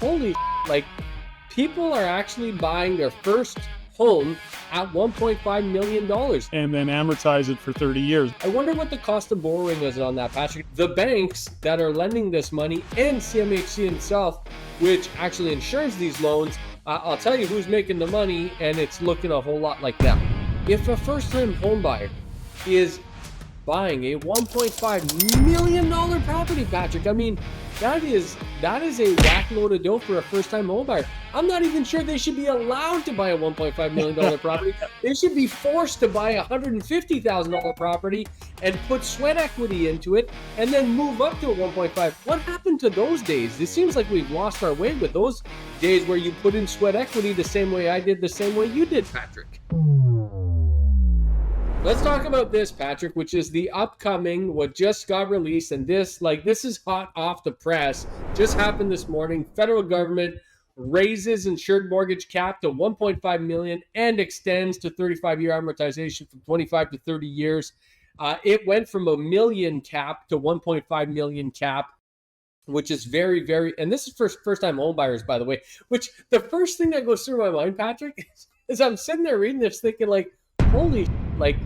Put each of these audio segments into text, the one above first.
holy like people are actually buying their first home at $1.5 million and then amortize it for 30 years. I wonder what the cost of borrowing is on that, Patrick. The banks that are lending this money and CMHC itself, which actually insures these loans, I'll tell you who's making the money, and it's looking a whole lot like them. If a first-time home buyer is buying a $1.5 million property, Patrick, I mean, that is a whack load of dough for a first-time home buyer. I'm not even sure they should be allowed to buy a $1.5 million property. They should be forced to buy a $150,000 property and put sweat equity into it and then move up to a 1.5. What happened to those days? It seems like we've lost our way with those days where you put in sweat equity the same way I did, the same way you did, Patrick. Let's talk about this, Patrick, which is the upcoming, what just got released, and this is hot off the press. Just happened this morning. Federal government raises insured mortgage cap to $1.5 million and extends to 35-year amortization from 25 to 30 years. It went from $1 million cap to $1.5 million cap, which is very, very, and this is for first-time home buyers, by the way, which the first thing that goes through my mind, Patrick, is I'm sitting there reading this thinking like, holy, like,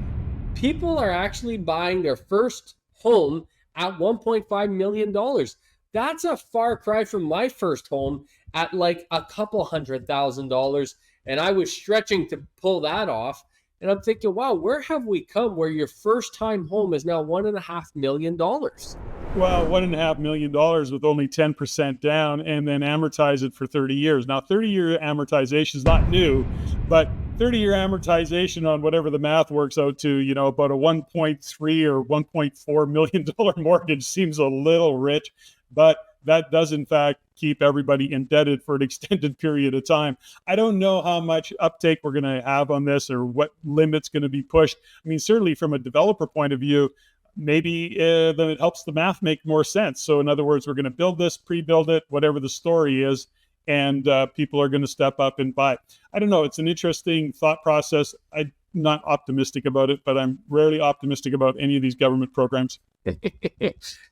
people are actually buying their first home at $1.5 million. That's a far cry from my first home at like a couple $100,000. And I was stretching to pull that off. And I'm thinking, wow, where have we come where your first time home is now $1.5 million? Well, $1.5 million with only 10% down and then amortize it for 30 years. Now, 30-year amortization is not new, but 30-year amortization on whatever the math works out to, you know, about a $1.3 or $1.4 million mortgage seems a little rich, but that does in fact keep everybody indebted for an extended period of time. I don't know how much uptake we're going to have on this or what limit's going to be pushed. I mean, certainly from a developer point of view, maybe then it helps the math make more sense. So in other words, we're going to build this, pre-build it, whatever the story is, and people are going to step up and buy. I don't know. It's an interesting thought process. I'm not optimistic about it, but I'm rarely optimistic about any of these government programs.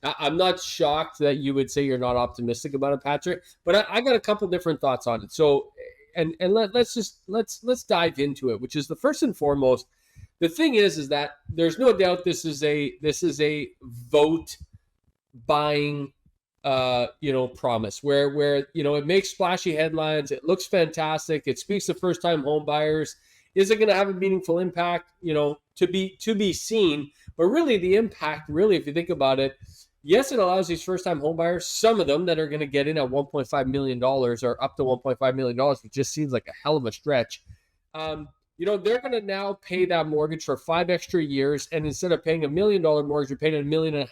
I'm not shocked that you would say you're not optimistic about it, Patrick, but I got a couple different thoughts on it. So, and let's dive into it, which is the first and foremost. The thing is that there's no doubt this is a vote buying promise where it makes splashy headlines, it looks fantastic, it speaks to first time home buyers. Is it going to have a meaningful impact? To be seen. But really the impact, if you think about it, yes, it allows these first time home buyers, some of them that are going to get in at $1.5 million or up to $1.5 million, which just seems like a hell of a stretch. They're going to now pay that mortgage for 5 extra years. And instead of paying $1 million mortgage, you're paying $1.5 million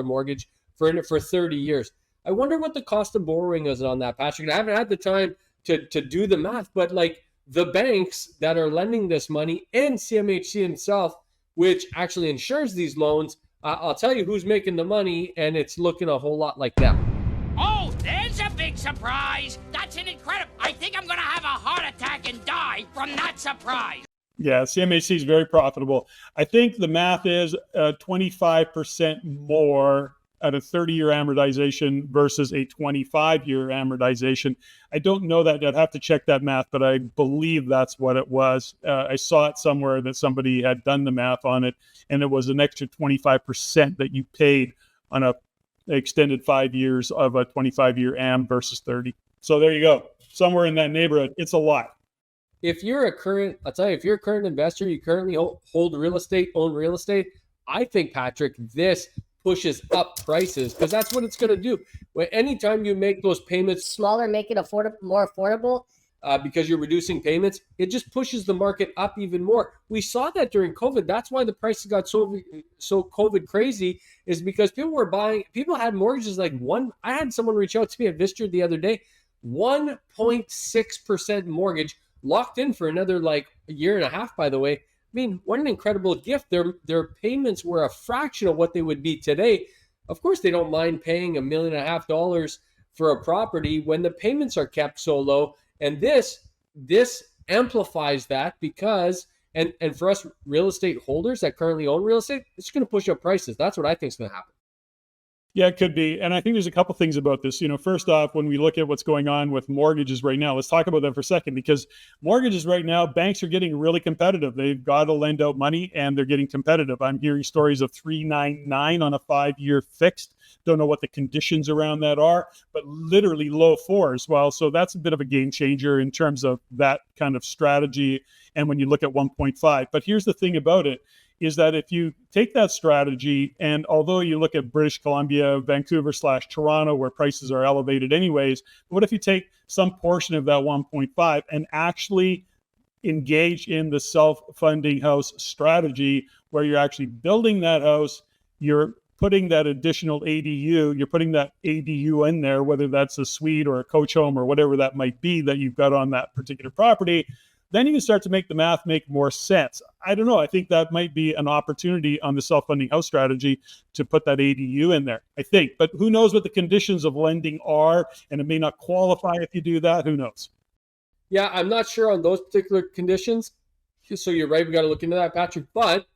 mortgage for 30 years. I wonder what the cost of borrowing is on that, Patrick. I haven't had the time to do the math, but like the banks that are lending this money and CMHC itself, which actually insures these loans, I'll tell you who's making the money, and it's looking a whole lot like them. Oh, there's a big surprise. That's an incredible. I think I'm going to have a heart attack and die from that surprise. Yeah, CMHC is very profitable. I think the math is 25% more at a 30-year amortization versus a 25-year amortization. I don't know that. I'd have to check that math, but I believe that's what it was. I saw it somewhere that somebody had done the math on it, and it was an extra 25% that you paid on a extended 5 years of a 25-year am versus 30. So there you go. Somewhere in that neighborhood. It's a lot. If you're a current investor, you currently hold real estate, own real estate, I think, Patrick, this pushes up prices because that's what it's going to do. Anytime you make those payments smaller, make it more affordable, because you're reducing payments, it just pushes the market up even more. We saw that during COVID. That's why the prices got so COVID crazy, is because people had mortgages like I had someone reach out to me at Vistor the other day, 1.6% mortgage locked in for another like a year and a half, by the way. I mean, what an incredible gift. Their payments were a fraction of what they would be today. Of course, they don't mind paying $1.5 million for a property when the payments are kept so low. And this amplifies that because, and for us real estate holders that currently own real estate, it's going to push up prices. That's what I think is going to happen. Yeah, it could be. And I think there's a couple things about this. First off, when we look at what's going on with mortgages right now, let's talk about that for a second, because mortgages right now, banks are getting really competitive. They've got to lend out money and they're getting competitive. I'm hearing stories of 3.99 on a 5-year fixed. Don't know what the conditions around that are, but literally low fours. Well, so that's a bit of a game changer in terms of that kind of strategy. And when you look at 1.5, but here's the thing about it, is that if you take that strategy, and although you look at British Columbia, Vancouver/Toronto, where prices are elevated anyways, what if you take some portion of that 1.5 and actually engage in the self-funding house strategy, where you're actually building that house, you're putting that additional ADU, you're putting that ADU in there, whether that's a suite or a coach home or whatever that might be that you've got on that particular property, then you can start to make the math make more sense. I don't know. I think that might be an opportunity on the self-funding house strategy to put that ADU in there, I think. But who knows what the conditions of lending are, and it may not qualify if you do that. Who knows? Yeah, I'm not sure on those particular conditions. So you're right. We got to look into that, Patrick. But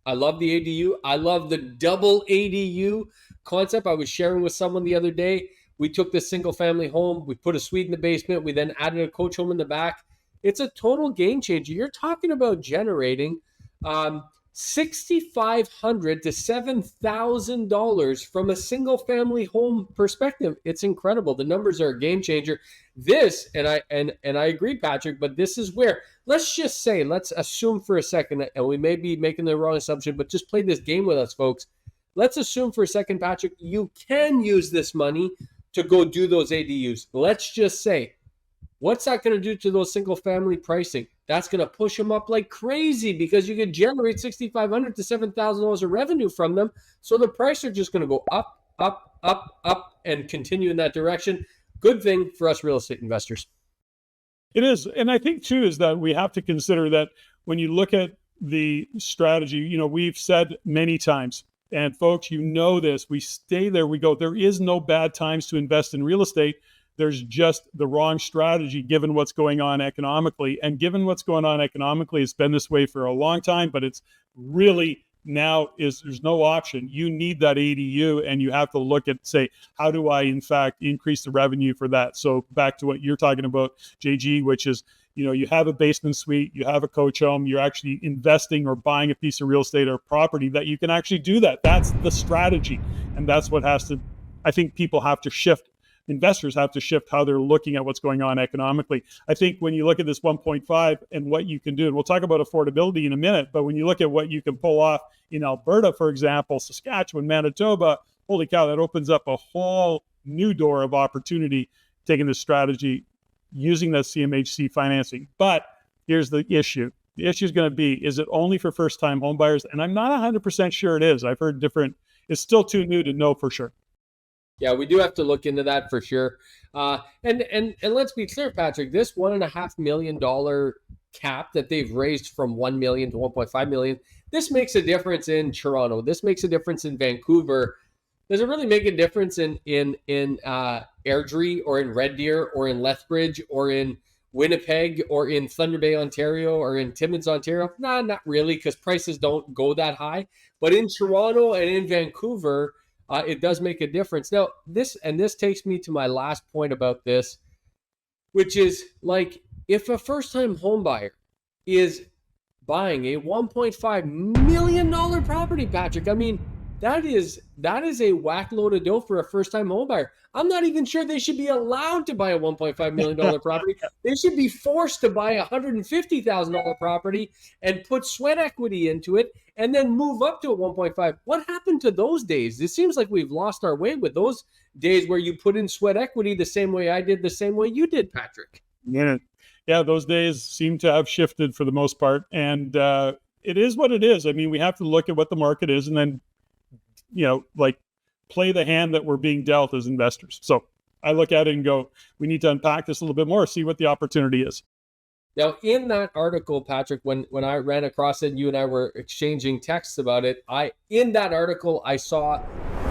I love the ADU. I love the double ADU concept. I was sharing with someone the other day. We took this single family home. We put a suite in the basement. We then added a coach home in the back. It's a total game changer. You're talking about generating $6,500 to $7,000 from a single family home perspective. It's incredible. The numbers are a game changer. This, and I agree, Patrick, but this is where, let's assume for a second, and we may be making the wrong assumption, but just play this game with us, folks. Let's assume for a second, Patrick, you can use this money to go do those ADUs. Let's just say, what's that going to do to those single family pricing? That's going to push them up like crazy, because you can generate $6,500 to $7,000 of revenue from them. So the price are just going to go up, up, up, up, and continue in that direction. Good thing for us real estate investors. It is. And I think too, is that we have to consider that when you look at the strategy, we've said many times, and folks, this, we stay there, we go, there is no bad times to invest in real estate. There's just the wrong strategy given what's going on economically. And given what's going on economically, it's been this way for a long time, but it's really there's no option. You need that ADU, and you have to look at, say, how do I in fact increase the revenue for that? So back to what you're talking about, JG, which is, you have a basement suite, you have a coach home, you're actually investing or buying a piece of real estate or property that you can actually do that. That's the strategy. And that's what I think people have to shift. Investors have to shift how they're looking at what's going on economically. I think when you look at this 1.5 and what you can do, and we'll talk about affordability in a minute, but when you look at what you can pull off in Alberta, for example, Saskatchewan, Manitoba, holy cow, that opens up a whole new door of opportunity taking this strategy, using that CMHC financing. But here's the issue. The issue is going to be, is it only for first-time homebuyers? And I'm not 100% sure it is. I've heard different. It's still too new to know for sure. Yeah, we do have to look into that for sure. And let's be clear, Patrick, this $1.5 million cap that they've raised from 1 million to 1.5 million, this makes a difference in Toronto. This makes a difference in Vancouver. Does it really make a difference in Airdrie or in Red Deer or in Lethbridge or in Winnipeg or in Thunder Bay, Ontario, or in Timmins, Ontario? Nah, not really, because prices don't go that high. But in Toronto and in Vancouver, it does make a difference. Now, this takes me to my last point about this, which is, like, if a first-time home buyer is buying a $1.5 million property, Patrick, I mean, that is a whack load of dough for a first-time home buyer. I'm not even sure they should be allowed to buy a $1.5 million property. They should be forced to buy a $150,000 property and put sweat equity into it and then move up to a 1.5. What happened to those days? It seems like we've lost our way with those days where you put in sweat equity the same way I did, the same way you did, Patrick. Yeah, those days seem to have shifted for the most part. And it is what it is. I mean, we have to look at what the market is and then, play the hand that we're being dealt as investors. So I look at it and go, we need to unpack this a little bit more, see what the opportunity is. Now, in that article, Patrick, when I ran across it and you and I were exchanging texts about it, in that article, I saw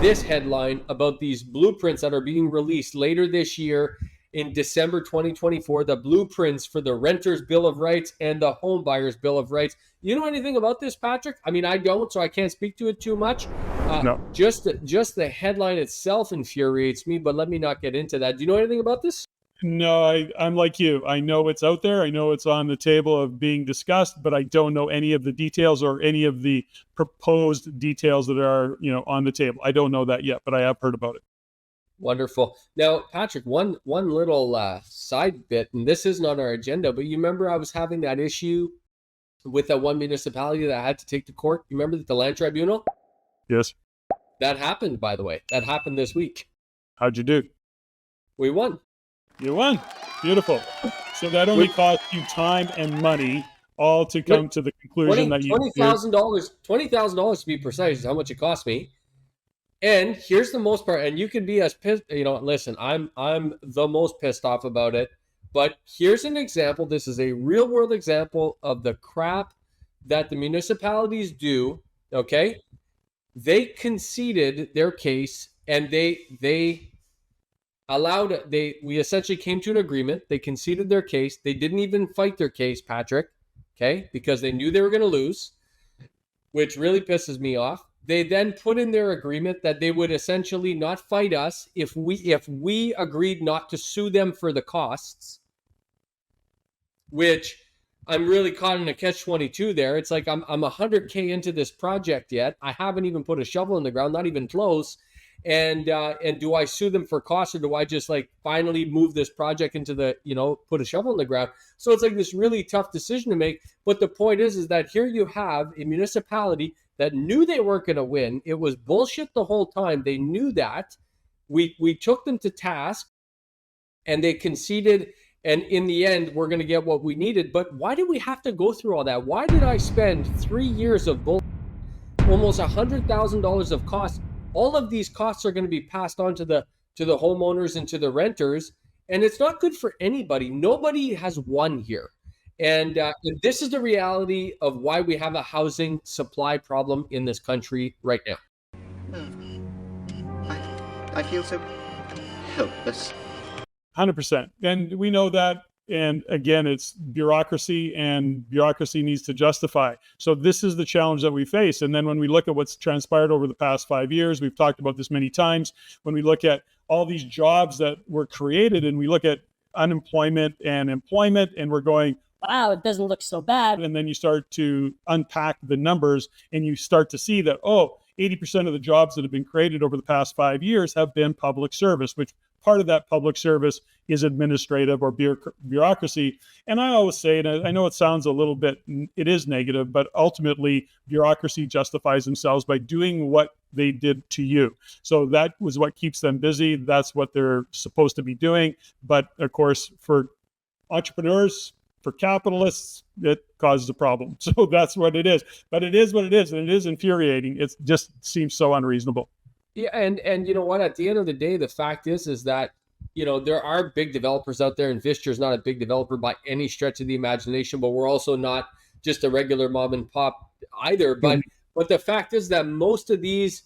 this headline about these blueprints that are being released later this year in December 2024, the blueprints for the Renters Bill of Rights and the Homebuyers Bill of Rights. You know anything about this, Patrick? I mean, I don't, so I can't speak to it too much. No. Just the headline itself infuriates me, but let me not get into that. Do you know anything about this? No, I'm like you. I know it's out there. I know it's on the table of being discussed, but I don't know any of the details or any of the proposed details that are, on the table. I don't know that yet, but I have heard about it. Wonderful. Now, Patrick, one little side bit, and this isn't on our agenda, but you remember I was having that issue with that one municipality that I had to take to court? You remember the land tribunal? Yes. That happened, by the way. That happened this week. How'd you do? We won. You won. Beautiful. So that only cost you time and money, all to come to the conclusion that you $20,000 to be precise is how much it cost me. And here's the most part, and you can be as pissed, listen, I'm the most pissed off about it, but here's an example. This is a real world example of the crap that the municipalities do, okay? They conceded their case, and we essentially came to an agreement. They conceded their case. They didn't even fight their case, Patrick, okay? Because they knew they were going to lose, which really pisses me off. They then put in their agreement that they would essentially not fight us if we agreed not to sue them for the costs, which I'm really caught in a catch-22 there. It's like I'm 100K into this project yet. I haven't even put a shovel in the ground, not even close. And do I sue them for costs, or do I just finally move this project into put a shovel in the ground? So it's this really tough decision to make. But the point is that here you have a municipality that knew they weren't going to win. It was bullshit the whole time. They knew that. We took them to task, and they conceded. And in the end, we're going to get what we needed. But why did we have to go through all that? Why did I spend 3 years of bull, almost $100,000 of costs? All of these costs are going to be passed on to the homeowners and to the renters, and it's not good for anybody. Nobody has won here, and this is the reality of why we have a housing supply problem in this country right now. I feel so helpless. 100%. And we know that. And again, it's bureaucracy, and bureaucracy needs to justify. So this is the challenge that we face. And then when we look at what's transpired over the past 5 years, we've talked about this many times, when we look at all these jobs that were created, and we look at unemployment and employment, and we're going, wow, it doesn't look so bad. And then you start to unpack the numbers, and you start to see that, 80% of the jobs that have been created over the past 5 years have been public service, which part of that public service is administrative or bureaucracy. And I always say, and I know it sounds it is negative, but ultimately bureaucracy justifies themselves by doing what they did to you. So that was what keeps them busy. That's what they're supposed to be doing. But of course, for entrepreneurs, for capitalists, it causes a problem. So that's what it is. But it is what it is, and it is infuriating. It just seems so unreasonable. Yeah, and you know what? At the end of the day, the fact is that there are big developers out there, and Vistra is not a big developer by any stretch of the imagination, but we're also not just a regular mom and pop either. But the fact is that most of these,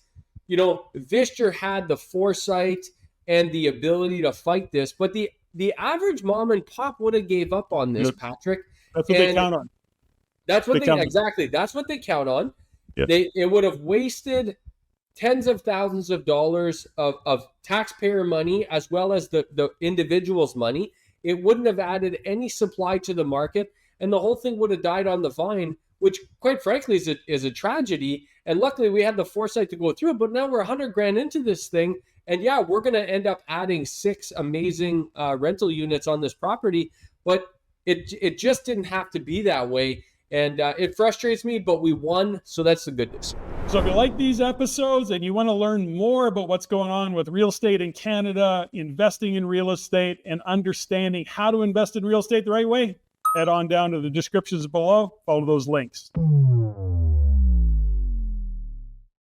Vistra had the foresight and the ability to fight this, but the average mom and pop would have gave up on this, Patrick. That's what they count on. That's what that's what they count on. Yes. It would have wasted tens of thousands of dollars of taxpayer money, as well as the individual's money. It wouldn't have added any supply to the market, and the whole thing would have died on the vine, which quite frankly is a tragedy. And luckily we had the foresight to go through it, but now we're $100,000 into this thing. And yeah, we're going to end up adding 6 amazing rental units on this property, but it just didn't have to be that way. And it frustrates me, but we won, so that's the good news. So if you like these episodes and you want to learn more about what's going on with real estate in Canada, investing in real estate, and understanding how to invest in real estate the right way, head on down to the descriptions below, follow those links.